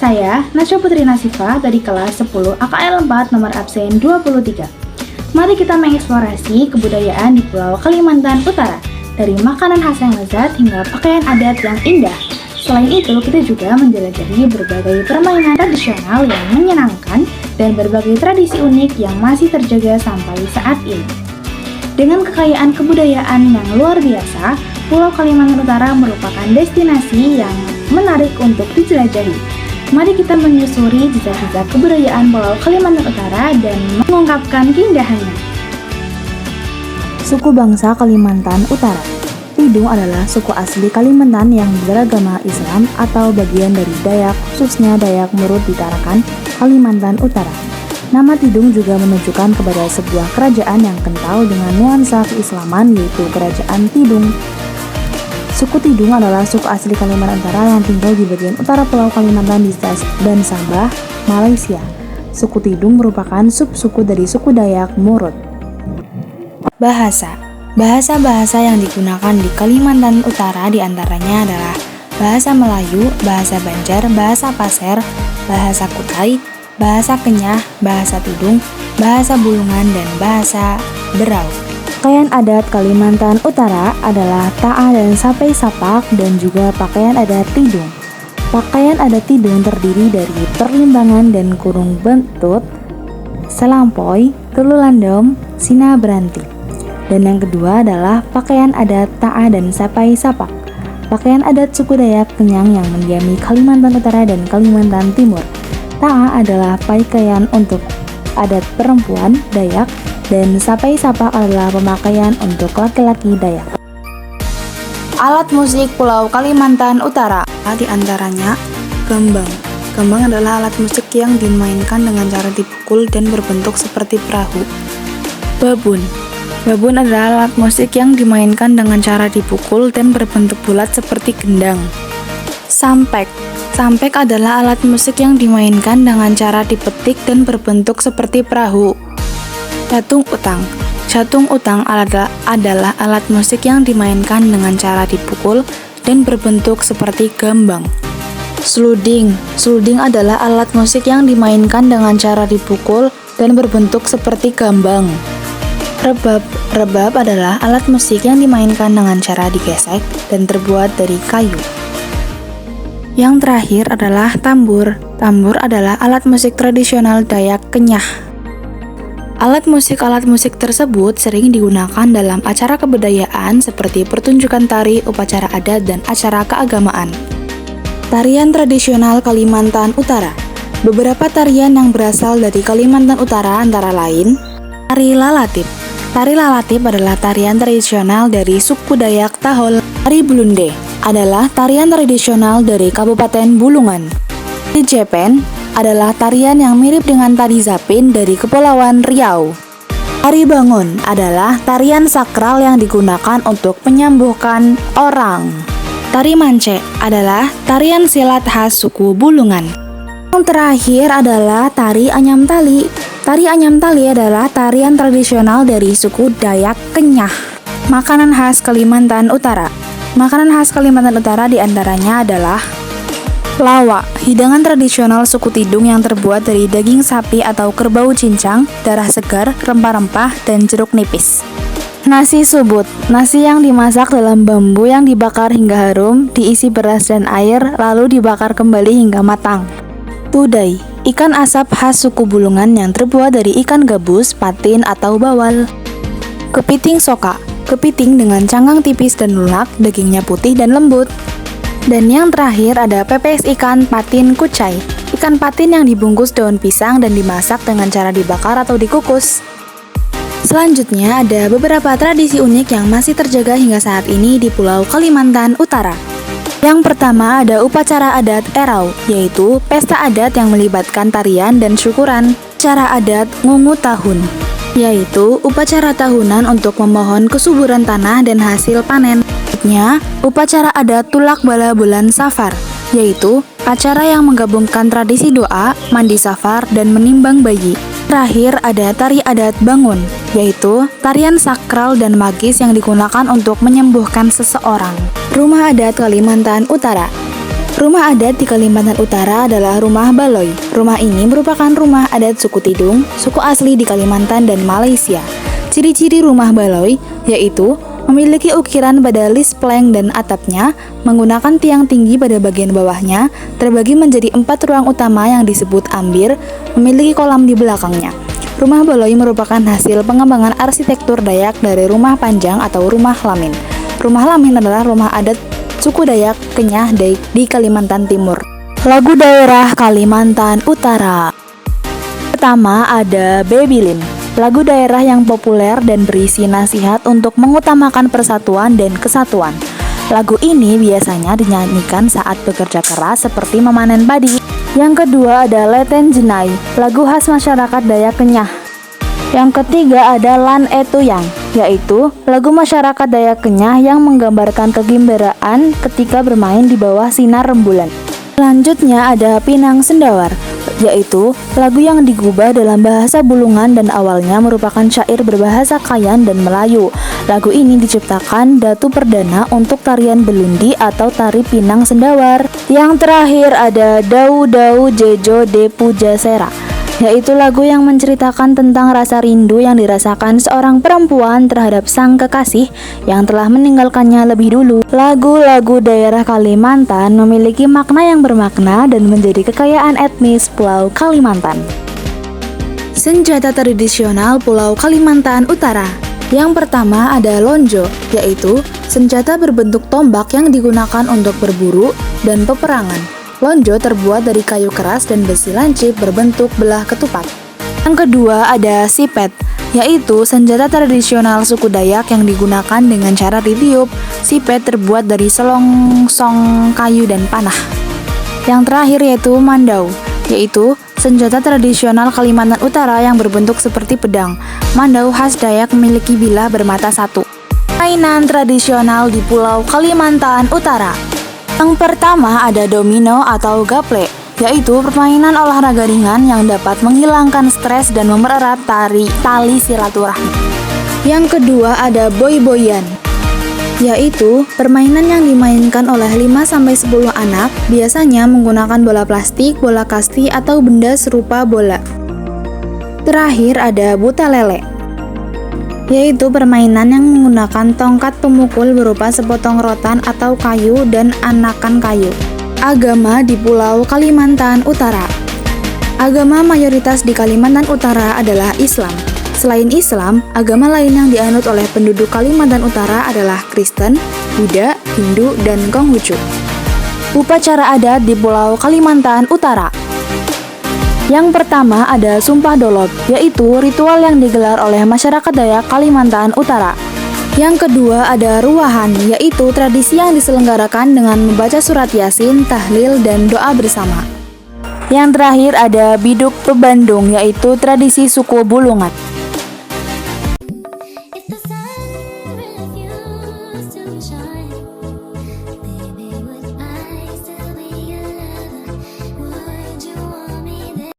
Saya, Nasya Putri Nasifa dari kelas 10 AKL 4 nomor absen 23. Mari kita mengeksplorasi kebudayaan di Pulau Kalimantan Utara, dari makanan khas yang lezat hingga pakaian adat yang indah. Selain itu, kita juga menjelajahi berbagai permainan tradisional yang menyenangkan dan berbagai tradisi unik yang masih terjaga sampai saat ini. Dengan kekayaan kebudayaan yang luar biasa, Pulau Kalimantan Utara merupakan destinasi yang menarik untuk dijelajahi. Mari kita menyusuri jejak-jejak kebudayaan Pulau Kalimantan Utara dan mengungkapkan keindahannya. Suku bangsa Kalimantan Utara. Tidung adalah suku asli Kalimantan yang beragama Islam atau bagian dari Dayak, khususnya Dayak Murud di Tarakan, Kalimantan Utara. Nama Tidung juga menunjukkan kepada sebuah kerajaan yang kental dengan nuansa keislaman, yaitu Kerajaan Tidung. Suku Tidung adalah suku asli Kalimantan Utara yang tinggal di bagian utara Pulau Kalimantan dan Sabah, Malaysia. Suku Tidung merupakan subsuku dari suku Dayak Murud. Bahasa. Bahasa-bahasa yang digunakan di Kalimantan Utara diantaranya adalah bahasa Melayu, bahasa Banjar, bahasa Pasir, bahasa Kutai, bahasa Kenyah, bahasa Tidung, bahasa Bulungan, dan bahasa Berau. Pakaian adat Kalimantan Utara adalah ta'a dan sapai sapak dan juga pakaian adat Tidung. Pakaian adat Tidung terdiri dari perlimbangan dan kurung bentut, selampoi, tululandom, sina beranti. Dan yang kedua adalah pakaian adat ta'a dan sapai sapak. Pakaian adat suku Dayak Kenyang yang mendiami Kalimantan Utara dan Kalimantan Timur. Ta'a adalah pakaian untuk adat perempuan Dayak, dan sapai sapak adalah pemakaian untuk laki-laki Dayak. Alat musik Pulau Kalimantan Utara, di antaranya gambang. Gambang adalah alat musik yang dimainkan dengan cara dipukul dan berbentuk seperti perahu. Babun. Babun adalah alat musik yang dimainkan dengan cara dipukul dan berbentuk bulat seperti gendang. Sampek. Sampek adalah alat musik yang dimainkan dengan cara dipetik dan berbentuk seperti perahu. Jatung utang. Jatung utang adalah alat musik yang dimainkan dengan cara dipukul dan berbentuk seperti gambang. Sluding. Sluding adalah alat musik yang dimainkan dengan cara dipukul dan berbentuk seperti gambang. Rebab. Rebab adalah alat musik yang dimainkan dengan cara digesek dan terbuat dari kayu. Yang terakhir adalah tambur. Tambur adalah alat musik tradisional Dayak Kenyah. Alat musik tersebut sering digunakan dalam acara kebudayaan seperti pertunjukan tari, upacara adat, dan acara keagamaan. Tarian tradisional Kalimantan Utara. Beberapa tarian yang berasal dari Kalimantan Utara antara lain tari lalatip. Tari lalatip adalah tarian tradisional dari suku Dayak Tahol. Tari Blunde adalah tarian tradisional dari Kabupaten Bulungan. Tari Jepen adalah tarian yang mirip dengan tari Zapin dari Kepulauan Riau. Tari Bangun adalah tarian sakral yang digunakan untuk menyembuhkan orang. Tari Mance adalah tarian silat khas suku Bulungan. Yang terakhir adalah tari Anyam Tali. Tari Anyam Tali adalah tarian tradisional dari suku Dayak Kenyah. Makanan khas Kalimantan Utara. Makanan khas Kalimantan Utara diantaranya adalah lawak, hidangan tradisional suku Tidung yang terbuat dari daging sapi atau kerbau cincang, darah segar, rempah-rempah, dan jeruk nipis. Nasi subut, nasi yang dimasak dalam bambu yang dibakar hingga harum, diisi beras dan air, lalu dibakar kembali hingga matang. Tudai, ikan asap khas suku Bulungan yang terbuat dari ikan gabus, patin, atau bawal. Kepiting soka, kepiting dengan cangkang tipis dan lunak, dagingnya putih dan lembut. Dan yang terakhir ada pepes ikan patin kucai. Ikan patin yang dibungkus daun pisang dan dimasak dengan cara dibakar atau dikukus. Selanjutnya ada beberapa tradisi unik yang masih terjaga hingga saat ini di Pulau Kalimantan Utara. Yang pertama ada upacara adat Erau, yaitu pesta adat yang melibatkan tarian dan syukuran. Upacara adat Ngungu Tahun, yaitu upacara tahunan untuk memohon kesuburan tanah dan hasil panen. Upacara adat Tulak Bala Bulan Safar, yaitu acara yang menggabungkan tradisi doa, mandi safar, dan menimbang bayi. Terakhir ada tari adat Bangun, yaitu tarian sakral dan magis yang digunakan untuk menyembuhkan seseorang. Rumah adat Kalimantan Utara. Rumah adat di Kalimantan Utara adalah rumah Baloi. Rumah ini merupakan rumah adat suku Tidung, suku asli di Kalimantan dan Malaysia. Ciri-ciri rumah Baloi yaitu memiliki ukiran pada list plank dan atapnya, menggunakan tiang tinggi pada bagian bawahnya, terbagi menjadi 4 ruang utama yang disebut ambir, memiliki kolam di belakangnya. Rumah Baloi merupakan hasil pengembangan arsitektur Dayak dari rumah panjang atau rumah lamin. Rumah lamin adalah rumah adat suku Dayak Kenyah di Kalimantan Timur. Lagu daerah Kalimantan Utara. Pertama ada Babylin. Lagu daerah yang populer dan berisi nasihat untuk mengutamakan persatuan dan kesatuan. Lagu ini biasanya dinyanyikan saat bekerja keras seperti memanen padi. Yang kedua ada Leten Jenai, lagu khas masyarakat Dayak Kenyah. Yang ketiga ada Lan Etuyang, yaitu lagu masyarakat Dayak Kenyah yang menggambarkan kegembiraan ketika bermain di bawah sinar rembulan. Selanjutnya ada Pinang Sendawar, yaitu lagu yang digubah dalam bahasa Bulungan dan awalnya merupakan syair berbahasa Kayan dan Melayu. Lagu ini diciptakan Datu Perdana untuk tarian Belundi atau tari Pinang Sendawar. Yang terakhir ada Dau Dau Jejo De Puja Sera, yaitu lagu yang menceritakan tentang rasa rindu yang dirasakan seorang perempuan terhadap sang kekasih yang telah meninggalkannya lebih dulu. Lagu-lagu daerah Kalimantan memiliki makna yang bermakna dan menjadi kekayaan etnis Pulau Kalimantan. Senjata tradisional Pulau Kalimantan Utara. Yang pertama ada lonjo, yaitu senjata berbentuk tombak yang digunakan untuk berburu dan peperangan. Lonjo terbuat dari kayu keras dan besi lancip berbentuk belah ketupat. Yang kedua ada sipet, yaitu senjata tradisional suku Dayak yang digunakan dengan cara ditiup. Sipet terbuat dari selongsong kayu dan panah. Yang terakhir yaitu mandau, yaitu senjata tradisional Kalimantan Utara yang berbentuk seperti pedang. Mandau khas Dayak memiliki bilah bermata satu. Mainan tradisional di Pulau Kalimantan Utara. Yang pertama ada domino atau gaple, yaitu permainan olahraga ringan yang dapat menghilangkan stres dan mempererat tali silaturahmi. Yang kedua ada boy-boyan, yaitu permainan yang dimainkan oleh 5-10 anak, biasanya menggunakan bola plastik, bola kasti, atau benda serupa bola. Terakhir ada buta lele, yaitu permainan yang menggunakan tongkat pemukul berupa sepotong rotan atau kayu dan anakan kayu. Agama di Pulau Kalimantan Utara. Agama mayoritas di Kalimantan Utara adalah Islam. Selain Islam, agama lain yang dianut oleh penduduk Kalimantan Utara adalah Kristen, Buddha, Hindu, dan Konghucu. Upacara adat di Pulau Kalimantan Utara. Yang pertama ada Sumpah Dolop, yaitu ritual yang digelar oleh masyarakat Dayak Kalimantan Utara. Yang kedua ada Ruahan, yaitu tradisi yang diselenggarakan dengan membaca surat Yasin, tahlil, dan doa bersama. Yang terakhir ada Biduk Pebandung, yaitu tradisi suku Bulungan.